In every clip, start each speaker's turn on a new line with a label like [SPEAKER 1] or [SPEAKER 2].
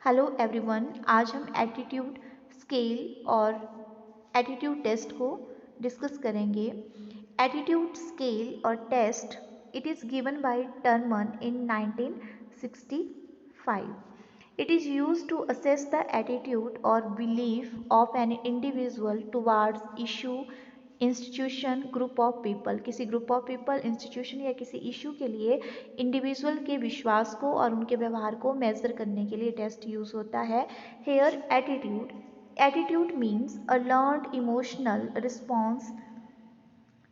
[SPEAKER 1] Hello everyone, आज हम attitude scale और एटीट्यूड टेस्ट को डिस्कस करेंगे। एटीट्यूड स्केल और test it is given by Terman in 1965. It is used to assess the attitude or belief of an individual towards issue, institution, group of people. किसी group of people, institution या किसी issue के लिए individual के विश्वास को और उनके व्यवहार को मेजर करने के लिए टेस्ट यूज होता है। Here attitude means a learned emotional response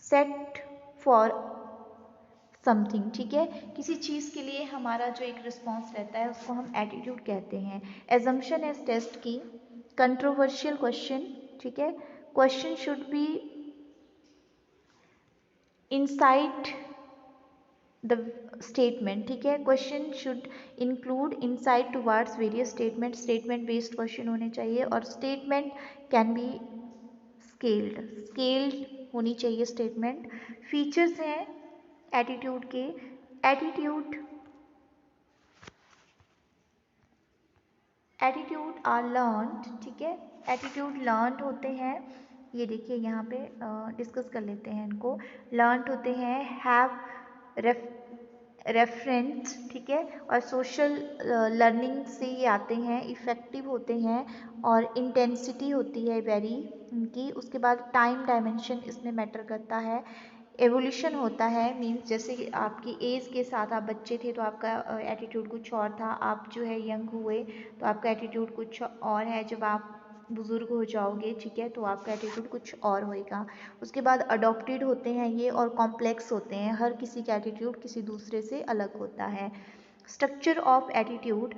[SPEAKER 1] set for something. ठीक है, किसी चीज़ के लिए हमारा जो एक रिस्पॉन्स रहता है उसको हम एटीट्यूड कहते हैं। एजम्पशन एज टेस्ट की कंट्रोवर्शियल क्वेश्चन। ठीक है, question should be insight the statement. ठीक है, question should include insight towards various statement. Statement based question होने चाहिए और स्टेटमेंट कैन बी स्केल्ड होनी चाहिए स्टेटमेंट। फीचर्स हैं एटीट्यूड के। Attitude are learned. ठीक है, एटीट्यूड लर्नड होते हैं। ये देखिए यहाँ पे डिस्कस कर लेते हैं इनको। लर्नड होते हैं, हैव रेफरेंस। ठीक है, और सोशल लर्निंग से ये आते हैं। इफ़ेक्टिव होते हैं और इंटेंसिटी होती है वेरी इनकी। उसके बाद टाइम डायमेंशन इसमें मैटर करता है। एवोल्यूशन होता है, मीन्स जैसे कि आपकी एज के साथ आप बच्चे थे तो आपका एटीट्यूड कुछ और था, आप जो है यंग हुए तो आपका एटीट्यूड कुछ और है, जब आप बुज़ुर्ग हो जाओगे, ठीक है, तो आपका एटीट्यूड कुछ और होएगा। उसके बाद अडॉप्टेड होते हैं ये और कॉम्प्लेक्स होते हैं। हर किसी का एटीट्यूड किसी दूसरे से अलग होता है। Structure of attitude,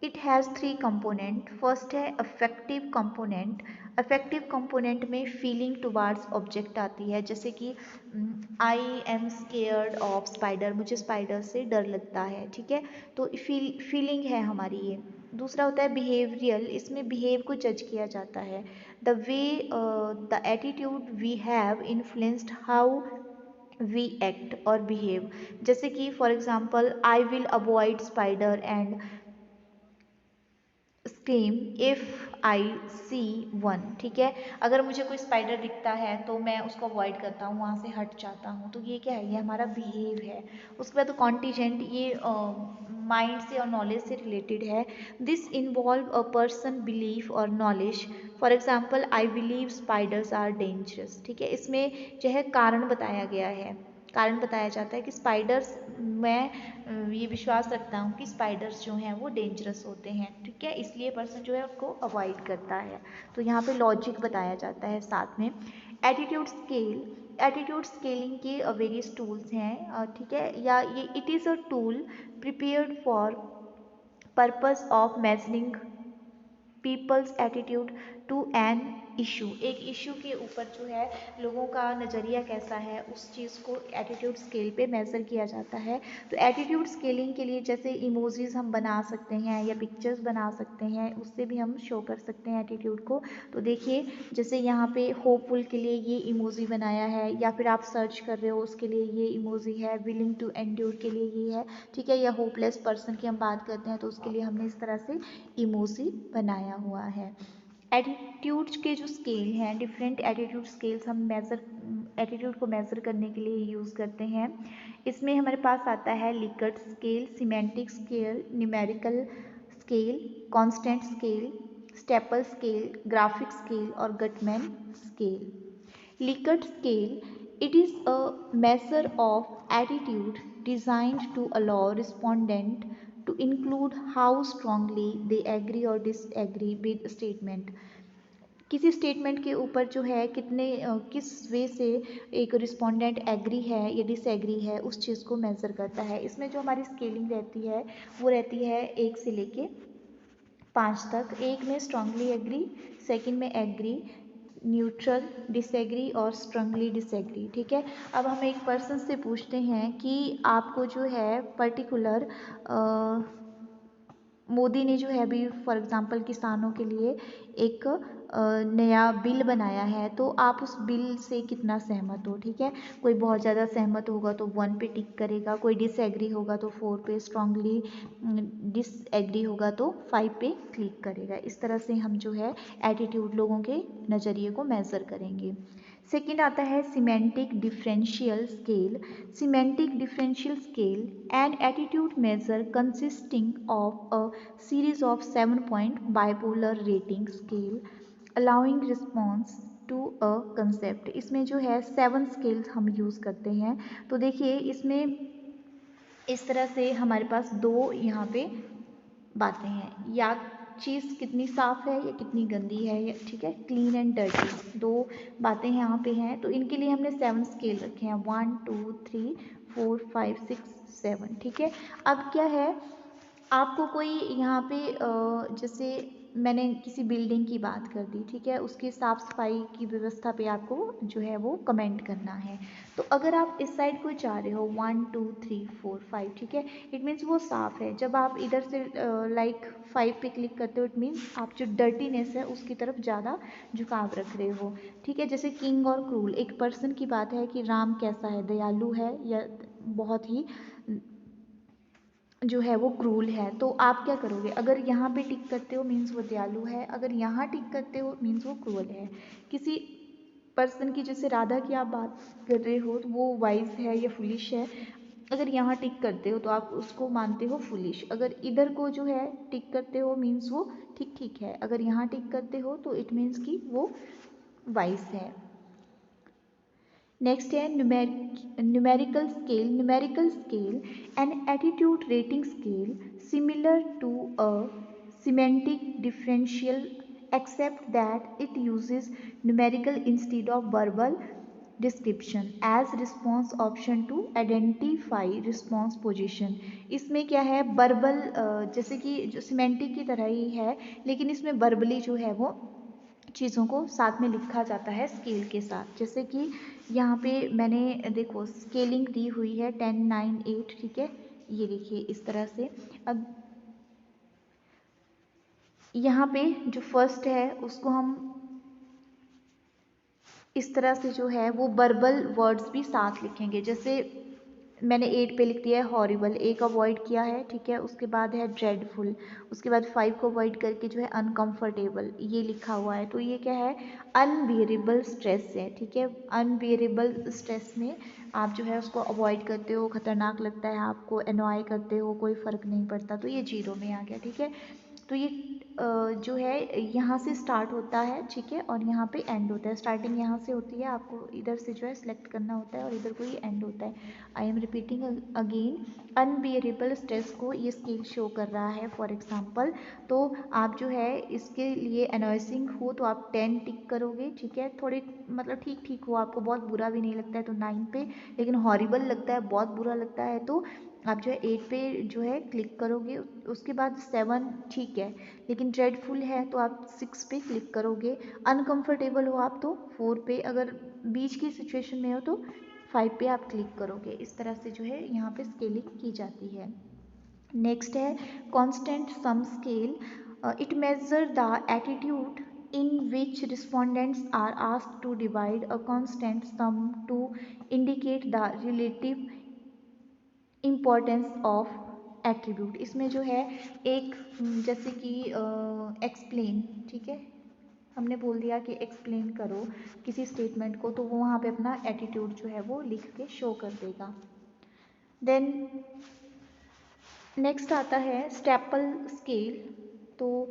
[SPEAKER 1] it has 3 component. First है अफेक्टिव कंपोनेंट। अफेक्टिव कंपोनेंट में फीलिंग टुवार्ड्स ऑब्जेक्ट आती है, जैसे कि I am scared of spider, मुझे स्पाइडर से डर लगता है। ठीक है, तो फीलिंग है हमारी ये। दूसरा होता है बिहेवियरल, इसमें बिहेव को जज किया जाता है। The way the attitude we have influenced how we act और बिहेव। जैसे कि for example I will avoid spider and scream if I see one. ठीक है, अगर मुझे कोई स्पाइडर दिखता है तो मैं उसको अवॉइड करता हूँ, वहाँ से हट जाता हूँ। तो ये क्या है, ये हमारा बिहेव है। उसके बाद कॉन्टीजेंट, ये माइंड से और नॉलेज से रिलेटेड है। This involve a person belief और knowledge. For example I believe spiders are dangerous. ठीक है, इसमें जो है कारण बताया गया है। कारण बताया जाता है कि स्पाइडर्स, मैं ये विश्वास रखता हूँ कि स्पाइडर्स जो हैं वो डेंजरस होते हैं। ठीक है, इसलिए पर्सन जो है उसको अवॉइड करता है। तो यहाँ पे लॉजिक बताया जाता है साथ में। एटीट्यूड स्केल, एटीट्यूड स्केलिंग के वेरियस टूल्स हैं। ठीक है, या ये it is a tool prepared for purpose of measuring people's attitude to an issue. एक इशू के ऊपर जो है लोगों का नज़रिया कैसा है, उस चीज़ को एटीट्यूड स्केल पे मेज़र किया जाता है। तो एटीट्यूड स्केलिंग के लिए जैसे इमोजीज हम बना सकते हैं या पिक्चर्स बना सकते हैं, उससे भी हम शो कर सकते हैं एटीट्यूड को। तो देखिए, जैसे यहाँ पे होपफुल के लिए ये इमोजी बनाया है, या फिर आप सर्च कर रहे हो उसके लिए ये इमोजी है। विलिंग टू एंड्योर के लिए ये है। ठीक है, या होपलेस पर्सन की हम बात करते हैं तो उसके लिए हमने इस तरह से इमोजी बनाया हुआ है। एटीट्यूड्स के जो स्केल हैं, डिफरेंट एटीट्यूड स्केल्स हम मेज़र एटीट्यूड को मेज़र करने के लिए यूज़ करते हैं। इसमें हमारे पास आता है Likert scale, semantic scale, numerical scale, constant scale, staple scale, graphic scale और Guttman scale. Likert scale, it is a measure of attitude designed to allow respondent to include how strongly they agree or disagree with statement। किसी statement के ऊपर जो है कितने किस वे से एक रिस्पोंडेंट एग्री है या डिसएग्री है, उस चीज़ को मेज़र करता है। इसमें जो हमारी स्केलिंग रहती है वो रहती है 1 से लेके 5 तक। 1 में स्ट्रांगली एग्री, सेकंड में एग्री, न्यूट्रल, डिसएग्री और स्ट्रांगली डिसएग्री। ठीक है, अब हम एक पर्सन से पूछते हैं कि आपको जो है पर्टिकुलर मोदी ने जो है अभी फॉर एग्जांपल किसानों के लिए एक नया बिल बनाया है तो आप उस बिल से कितना सहमत हो, ठीक है। कोई बहुत ज़्यादा सहमत होगा तो 1 पे टिक करेगा, कोई डिसएग्री होगा तो 4 पे, स्ट्रांगली डिसएग्री होगा तो 5 पे क्लिक करेगा। इस तरह से हम जो है एटीट्यूड लोगों के नज़रिए को मेज़र करेंगे। सेकेंड आता है semantic differential scale. Semantic differential scale an attitude measure consisting of a series of 7 point bipolar rating scale allowing response to a concept. इसमें जो है 7 स्केल्स हम यूज़ करते हैं। तो देखिए इसमें इस तरह से हमारे पास दो यहाँ पे बातें हैं, या चीज़ कितनी साफ़ है या कितनी गंदी है, या ठीक है, क्लीन एंड डर्टी, दो बातें यहाँ पे हैं। तो इनके लिए हमने 7 स्केल रखे हैं, 1 2 3 4 5 6 7, ठीक है। अब क्या है, आपको कोई यहाँ पे जैसे मैंने किसी बिल्डिंग की बात कर दी, ठीक है, उसकी साफ़ सफाई की व्यवस्था पे आपको जो है वो कमेंट करना है। तो अगर आप इस साइड को जा रहे हो 1 2 3 4 5, ठीक है, इट मीन्स वो साफ़ है। जब आप इधर से लाइक 5 पे क्लिक करते हो, इट मीन्स आप जो डर्टीनेस है उसकी तरफ ज़्यादा झुकाव रख रहे हो, ठीक है। जैसे किंग और क्रूल, एक पर्सन की बात है कि राम कैसा है, दयालु है या बहुत ही जो है वो क्रूल है। तो आप क्या करोगे, अगर यहाँ पे टिक करते हो मीन्स वो दयालु है, अगर यहाँ टिक करते हो मीन्स वो क्रूल है। किसी पर्सन की, जैसे राधा की आप बात कर रहे हो, तो वो वाइज है या फुलिश है, अगर यहाँ टिक करते हो तो आप उसको मानते हो फुलिश। अगर इधर को जो है टिक करते हो मीन्स वो ठीक ठीक है, अगर यहाँ टिक करते हो तो इट मीन्स कि वो वाइज है। नेक्स्ट है numerical scale. Numerical scale an attitude rating scale similar to a semantic differential except that it uses numerical instead of verbal description as response option to identify response position। इसमें क्या है, verbal जैसे कि जो semantic की तरह ही है, लेकिन इसमें वर्बली जो है वो चीज़ों को साथ में लिखा जाता है स्केल के साथ। जैसे कि यहाँ पे मैंने देखो स्केलिंग दी हुई है 10 9 8, ठीक है, ये देखिए इस तरह से। अब यहाँ पे जो फर्स्ट है उसको हम इस तरह से जो है वो वर्बल वर्ड्स भी साथ लिखेंगे। जैसे मैंने 8 पे लिख दिया है हॉरिबल, एक अवॉइड किया है, ठीक है, उसके बाद है ड्रेडफुल, उसके बाद 5 को अवॉइड करके जो है अनकंफर्टेबल ये लिखा हुआ है। तो ये क्या है, अनबियरेबल स्ट्रेस है, ठीक है। अनबियरेबल स्ट्रेस में आप जो है उसको अवॉइड करते हो, खतरनाक लगता है आपको, एनॉय करते हो, कोई फ़र्क नहीं पड़ता, तो ये 0 में आ गया, ठीक है। तो ये जो है यहाँ से स्टार्ट होता है, ठीक है, और यहाँ पे एंड होता है। स्टार्टिंग यहाँ से होती है, आपको इधर से जो है सिलेक्ट करना होता है और इधर को ये एंड होता है। I am repeating again, unbearable stress को ये स्केल शो कर रहा है फॉर एग्जांपल। तो आप जो है इसके लिए अनॉइसिंग हो तो आप 10 टिक करोगे, ठीक है, थोड़े मतलब ठीक ठीक हो, आपको बहुत बुरा भी नहीं लगता है तो 9 पे, लेकिन हॉरिबल लगता है, बहुत बुरा लगता है तो आप जो है 8 पे जो है क्लिक करोगे। उसके बाद 7 ठीक है, लेकिन ड्रेडफुल है तो आप 6 पे क्लिक करोगे। अनकंफर्टेबल हो आप तो 4 पे, अगर बीच की सिचुएशन में हो तो 5 पे आप क्लिक करोगे। इस तरह से जो है यहाँ पे स्केलिंग की जाती है। नेक्स्ट है constant sum scale. It measure the attitude in which respondents are asked to divide a constant sum to indicate the relative importance of attribute. इसमें जो है एक जैसे कि एक्सप्लेन, ठीक है, हमने बोल दिया कि एक्सप्लेन करो किसी स्टेटमेंट को, तो वो वहाँ पे अपना एटीट्यूड जो है वो लिख के शो कर देगा। देन नेक्स्ट आता है स्टेपल स्केल। तो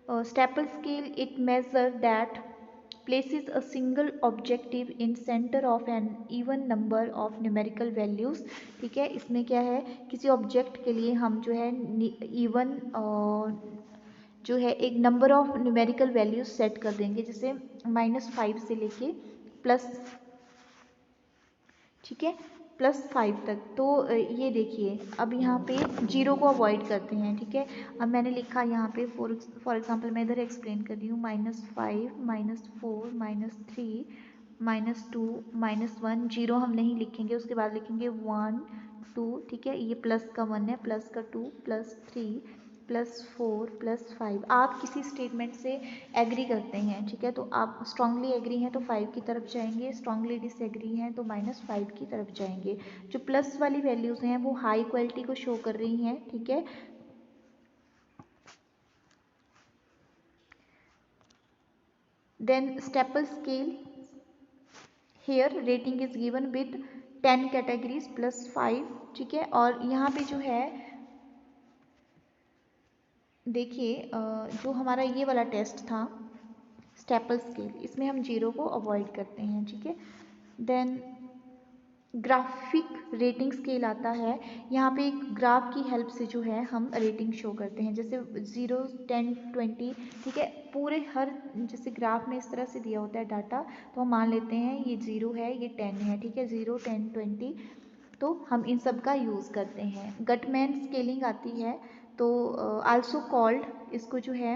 [SPEAKER 1] Stapel scale it measure that places a single objective in center of an even number of numerical values, ठीक है। इसमें क्या है, किसी ऑब्जेक्ट के लिए हम जो है इवन जो है एक number of numerical values set कर देंगे, जैसे -5 से लेके प्लस, ठीक है, +5 तक। तो ये देखिए अब यहाँ पे 0 को अवॉइड करते हैं, ठीक है। अब मैंने लिखा यहाँ पे फॉर एग्जांपल मैं इधर एक्सप्लेन कर रही हूँ, -5 -4 -3 -2 -1, 0 हम नहीं लिखेंगे, उसके बाद लिखेंगे 1 2, ठीक है, ये प्लस का 1 है, प्लस का 2 +3 +4 + 5 आप किसी स्टेटमेंट से एग्री करते हैं, ठीक है, तो आप स्ट्रांगली एग्री हैं तो 5 की तरफ जाएंगे, स्ट्रांगली डिसएग्री हैं तो -5 की तरफ जाएंगे। जो प्लस वाली वैल्यूज़ हैं वो हाई क्वालिटी को शो कर रही हैं, ठीक है। Then Stapel scale, here rating is given with 10 categories +5, ठीक है। और यहाँ पे जो है देखिए जो हमारा ये वाला टेस्ट था स्टेपल स्केल, इसमें हम 0 को अवॉइड करते हैं, ठीक है। देन ग्राफिक रेटिंग स्केल आता है, यहाँ पे एक ग्राफ की हेल्प से जो है हम रेटिंग शो करते हैं, जैसे 0 10 20, ठीक है। पूरे हर जैसे ग्राफ में इस तरह से दिया होता है डाटा, तो हम मान लेते हैं ये 0 है, ये 10 है, ठीक है, 0 10 20, तो हम इन सब का यूज़ करते हैं। गटमैन स्केलिंग आती है, तो आल्सो कॉल्ड, इसको जो है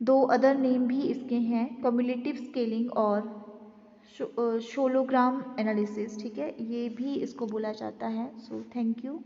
[SPEAKER 1] 2 अदर नेम भी इसके हैं, कम्युलेटिव स्केलिंग और शोलोग्राम एनालिसिस, ठीक है, ये भी इसको बोला जाता है। So thank you.